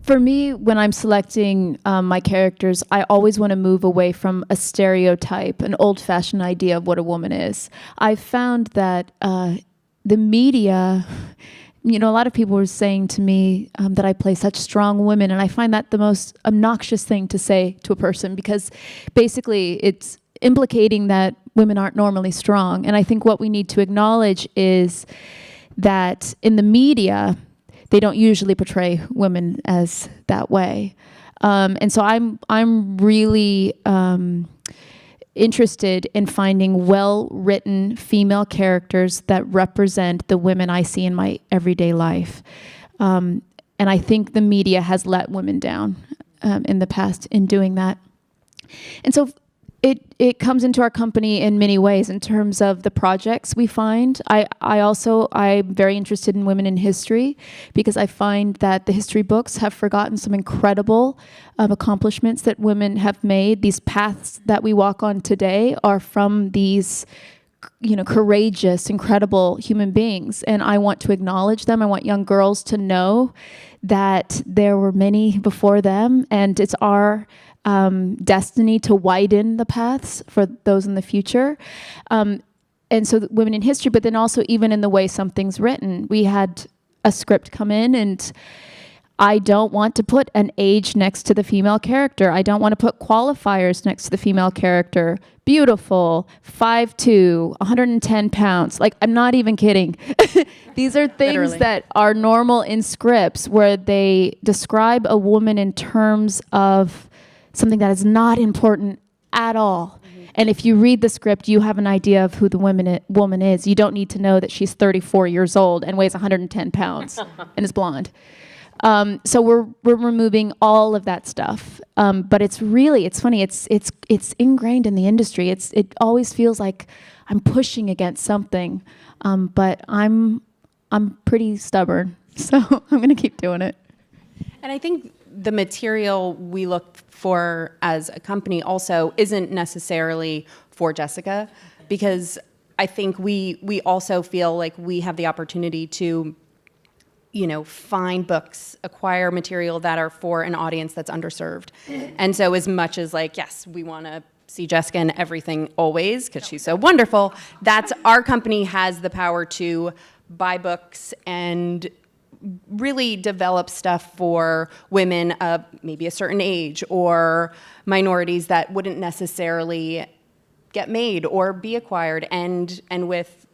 For me, when I'm selecting my characters, I always want to move away from a stereotype, an old-fashioned idea of what a woman is. I found that the media, a lot of people were saying to me that I play such strong women, and I find that the most obnoxious thing to say to a person, because basically it's implicating that women aren't normally strong. And I think what we need to acknowledge is that in the media, they don't usually portray women as that way. And so I'm really interested in finding well-written female characters that represent the women I see in my everyday life. And I think the media has let women down in the past in doing that. And so it comes into our company in many ways in terms of the projects we find. I'm very interested in women in history, because I find that the history books have forgotten some incredible accomplishments that women have made. These paths that we walk on today are from these courageous, incredible human beings. And I want to acknowledge them. I want young girls to know that there were many before them, and it's our destiny to widen the paths for those in the future. And so women in history, but then also even in the way something's written. We had a script come in, and I don't want to put an age next to the female character. I don't want to put qualifiers next to the female character. Beautiful, 5'2", 110 pounds. Like, I'm not even kidding. These are things Literally. That are normal in scripts, where they describe a woman in terms of something that is not important at all. Mm-hmm. And if you read the script, you have an idea of who the woman is. You don't need to know that she's 34 years old and weighs 110 pounds and is blonde. So we're removing all of that stuff. But it's funny. It's ingrained in the industry. It always feels like I'm pushing against something. But I'm pretty stubborn, so I'm going to keep doing it. And I think the material we look for as a company also isn't necessarily for Jessica, because I think we also feel like we have the opportunity to, find books, acquire material that are for an audience that's underserved. And so as much as yes, we want to see Jessica in everything always, because she's so wonderful, that's our company has the power to buy books and really develop stuff for women of maybe a certain age, or minorities that wouldn't necessarily get made or be acquired. And with,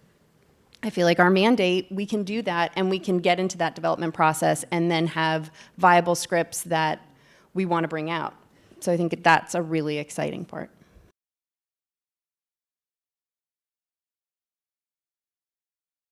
I feel like our mandate, we can do that, and we can get into that development process and then have viable scripts that we want to bring out. So I think that's a really exciting part.